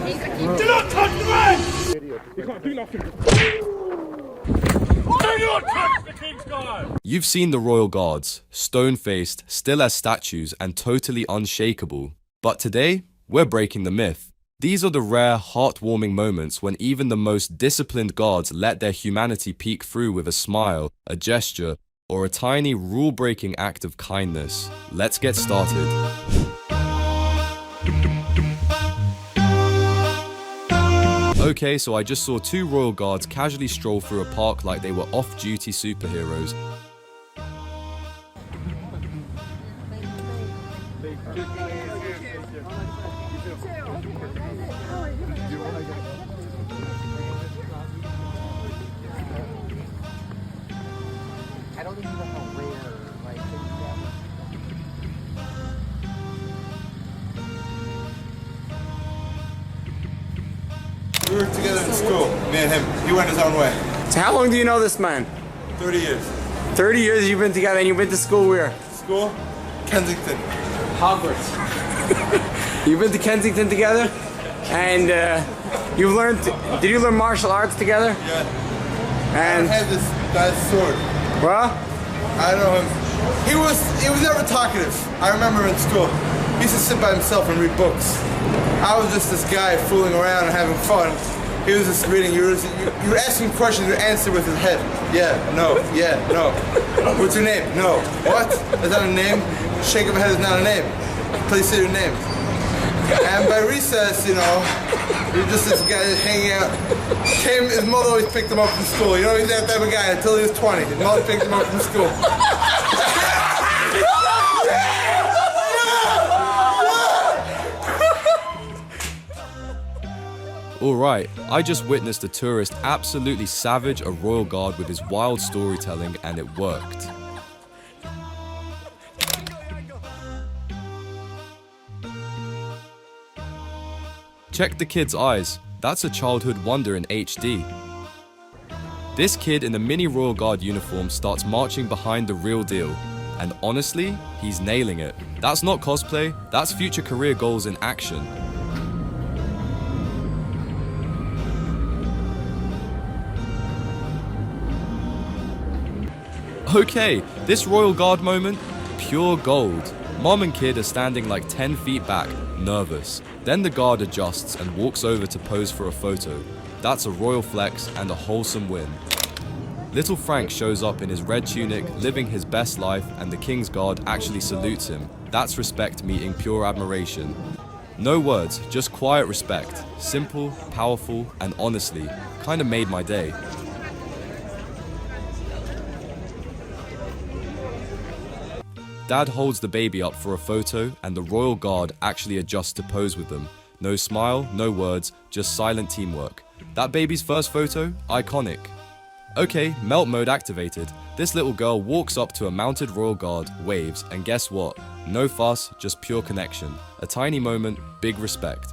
Do not touch the man! You can't do nothing. Do not touch the King's Guard! You've seen the Royal Guards, stone-faced, still as statues and totally unshakable. But today, we're breaking the myth. These are the rare, heartwarming moments when even the most disciplined guards let their humanity peek through with a smile, a gesture, or a tiny rule-breaking act of kindness. Let's get started. Okay, so I just saw two royal guards casually stroll through a park like they were off-duty superheroes. I don't even know how rare, like, We were together in school, me and him. He went his own way. So how long do you know this man? 30 years. 30 years you've been together and you've been to school where? School? Kensington. Hogwarts. You've been to Kensington together? And you've learned, did you learn martial arts together? Yeah. And I had this guy's sword. well, I know him. He was never talkative. I remember in school. He used to sit by himself and read books. I was just this guy fooling around and having fun. He was just reading. You were asking questions, you answer with his head. Yeah, no, What's your name? No. What? Is that a name? Shake of a head is not a name. Please say your name. And by recess, you know, you're just this guy hanging out. His mother always picked him up from school. You know, he's that type of guy until he was 20. His mother picked him up from school. Alright, I just witnessed a tourist absolutely savage a royal guard with his wild storytelling, and it worked. Check the kid's eyes. That's a childhood wonder in HD. This kid in the mini Royal Guard uniform starts marching behind the real deal. And honestly, he's nailing it. That's not cosplay, that's future career goals in action. Okay, this Royal Guard moment, pure gold. Mom and kid are standing like 10 feet back, nervous. Then the guard adjusts and walks over to pose for a photo. That's a royal flex and a wholesome win. Little Frank shows up in his red tunic, living his best life, and the King's Guard actually salutes him. That's respect meeting pure admiration. No words, just quiet respect. Simple, powerful, and honestly, kinda made my day. Dad holds the baby up for a photo, and the Royal Guard actually adjusts to pose with them. No smile, no words, just silent teamwork. That baby's first photo? Iconic. Okay, melt mode activated. This little girl walks up to a mounted Royal Guard, waves, and guess what? No fuss, just pure connection. A tiny moment, big respect.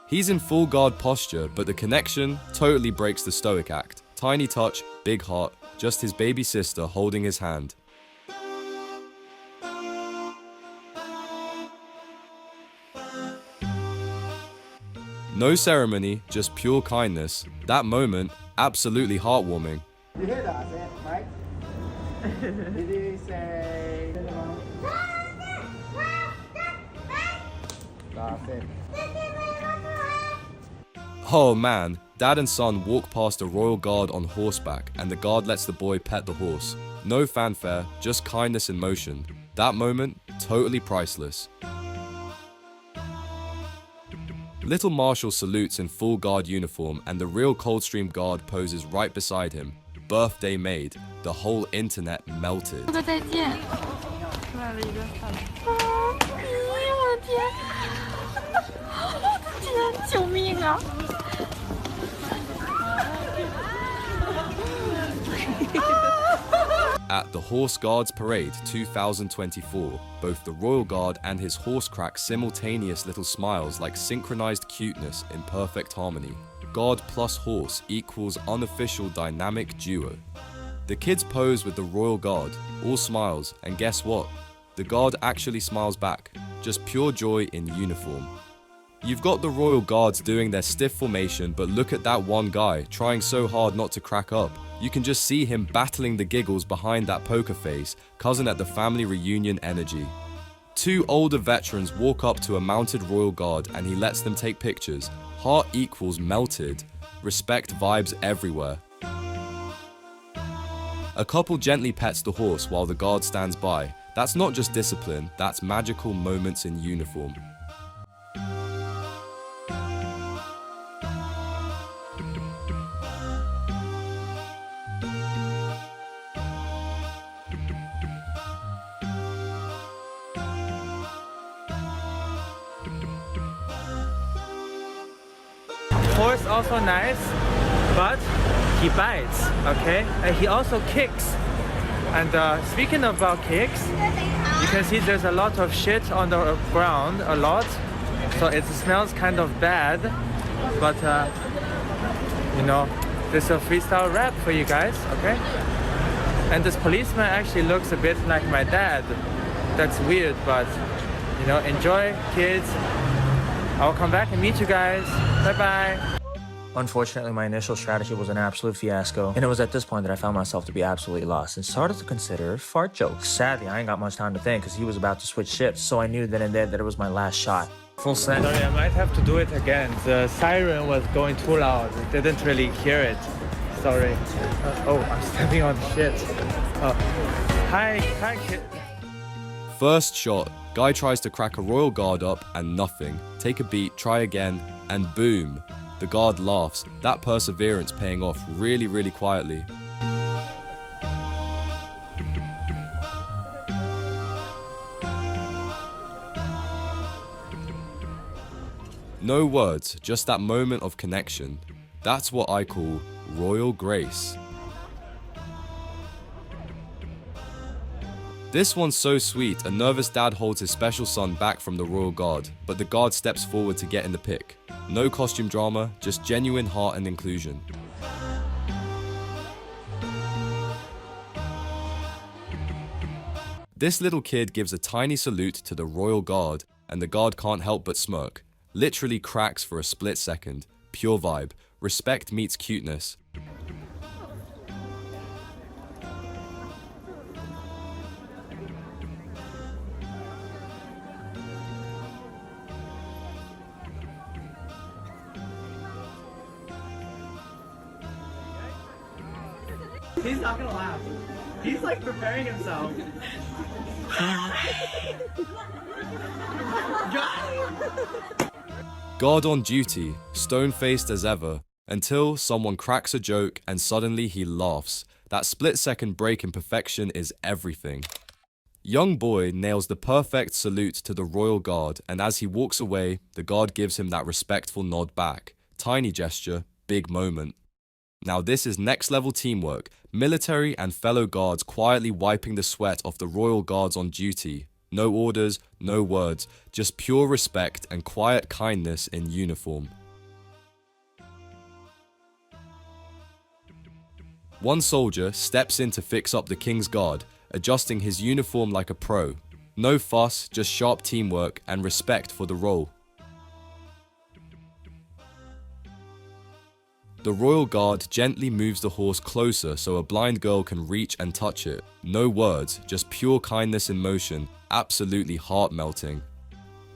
He's in full guard posture, but the connection totally breaks the stoic act. Tiny touch, big heart, just his baby sister holding his hand. No ceremony, just pure kindness. That moment, absolutely heartwarming. you hear that, right? Did you say... That's it. Oh man, dad and son walk past a royal guard on horseback, and the guard lets the boy pet the horse. No fanfare, just kindness in motion. That moment, totally priceless. Little Marshall salutes in full guard uniform, and the real Coldstream guard poses right beside him. Birthday made. The whole internet melted. 再见。出来了一个饭。我的天！我的天！救命啊！ At the Horse Guards Parade 2024, both the Royal Guard and his horse crack simultaneous little smiles like synchronized cuteness in perfect harmony. Guard plus horse equals unofficial dynamic duo. The kids pose with the royal guard, all smiles, and guess what? The guard actually smiles back, just pure joy in uniform. You've got the royal guards doing their stiff formation, but look at that one guy trying so hard not to crack up. You can just see him battling the giggles behind that poker face, cousin at the family reunion energy. Two older veterans walk up to a mounted royal guard and he lets them take pictures. Heart equals melted. Respect vibes everywhere. A couple gently pets the horse while the guard stands by. That's not just discipline, that's magical moments in uniform. Horse also nice, but he bites, okay? And he also kicks. And speaking about kicks, you can see there's a lot of shit on the ground, a lot. So it smells kind of bad, but you know, this is a freestyle rap for you guys, okay? And this policeman actually looks a bit like my dad. That's weird, but you know, enjoy, kids. I'll come back and meet you guys. Bye-bye. Unfortunately, my initial strategy was an absolute fiasco, and it was at this point that I found myself to be absolutely lost and started to consider fart jokes. Sadly, I ain't got much time to think because he was about to switch shifts, so I knew then and there that it was my last shot. Full send. Sorry, I might have to do it again. The siren was going too loud. I didn't really hear it. Sorry. Oh, I'm stepping on shit. Hi, kid. First shot, guy tries to crack a royal guard up and nothing. Take a beat, try again, and boom. The guard laughs, that perseverance paying off really, really quietly. No words, just that moment of connection. That's what I call royal grace. This one's so sweet, a nervous dad holds his special son back from the royal guard, but the guard steps forward to get in the pic. No costume drama, just genuine heart and inclusion. This little kid gives a tiny salute to the royal guard, and the guard can't help but smirk. Literally cracks for a split second. Pure vibe. Respect meets cuteness. He's not gonna laugh. He's like preparing himself. Guard on duty, stone-faced as ever, until someone cracks a joke and suddenly he laughs. That split-second break in perfection is everything. Young boy nails the perfect salute to the royal guard, and as he walks away, the guard gives him that respectful nod back. Tiny gesture, big moment. Now this is next level teamwork, military and fellow guards quietly wiping the sweat off the royal guards on duty. No orders, no words, just pure respect and quiet kindness in uniform. One soldier steps in to fix up the king's guard, adjusting his uniform like a pro. No fuss, just sharp teamwork and respect for the role. The royal guard gently moves the horse closer so a blind girl can reach and touch it. No words, just pure kindness in motion, absolutely heart-melting.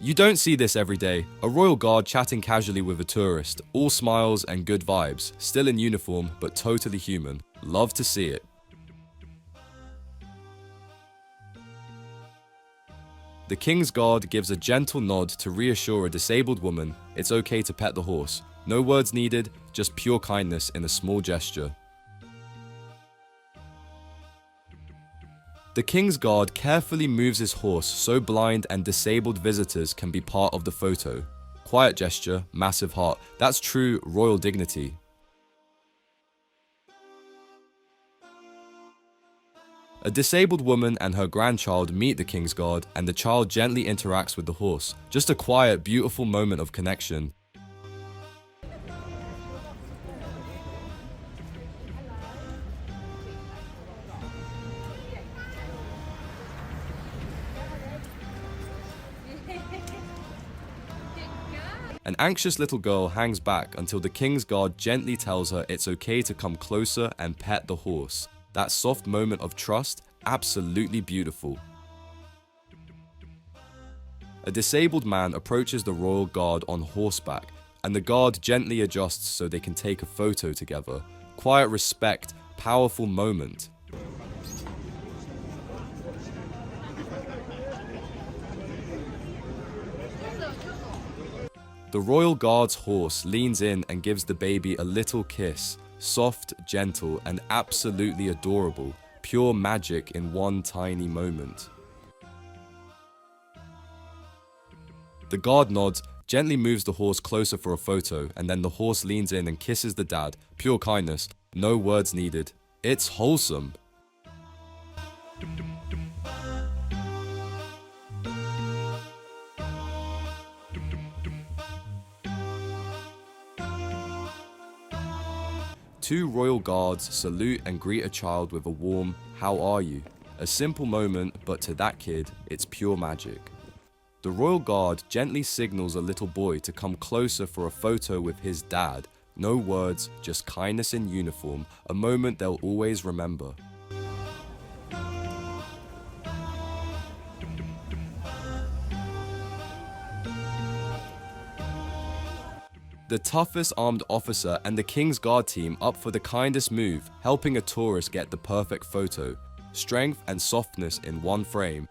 You don't see this every day, a royal guard chatting casually with a tourist, all smiles and good vibes, still in uniform but totally human. Love to see it. The king's guard gives a gentle nod to reassure a disabled woman it's okay to pet the horse. No words needed, just pure kindness in a small gesture. The king's guard carefully moves his horse so blind and disabled visitors can be part of the photo. Quiet gesture, massive heart. That's true royal dignity. A disabled woman and her grandchild meet the king's guard, and the child gently interacts with the horse. Just a quiet, beautiful moment of connection. An anxious little girl hangs back until the king's guard gently tells her it's okay to come closer and pet the horse. That soft moment of trust, absolutely beautiful. A disabled man approaches the royal guard on horseback, and the guard gently adjusts so they can take a photo together. Quiet respect, powerful moment. The royal guard's horse leans in and gives the baby a little kiss. Soft, gentle, and absolutely adorable. Pure magic in one tiny moment. The guard nods, gently moves the horse closer for a photo, and then the horse leans in and kisses the dad. Pure kindness, no words needed. It's wholesome. Two royal guards salute and greet a child with a warm, "How are you?" A simple moment, but to that kid, it's pure magic. The royal guard gently signals a little boy to come closer for a photo with his dad. No words, just kindness in uniform, a moment they'll always remember. The toughest armed officer and the King's Guard team up for the kindest move, helping a tourist get the perfect photo. Strength and softness in one frame.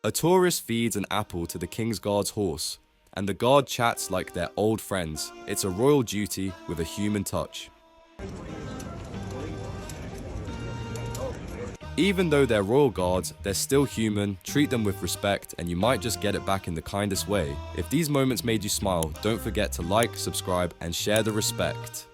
A tourist feeds an apple to the King's Guard's horse, and the guard chats like they're old friends. It's a royal duty with a human touch. Even though they're royal guards, they're still human, treat them with respect, and you might just get it back in the kindest way. If these moments made you smile, don't forget to like, subscribe, and share the respect.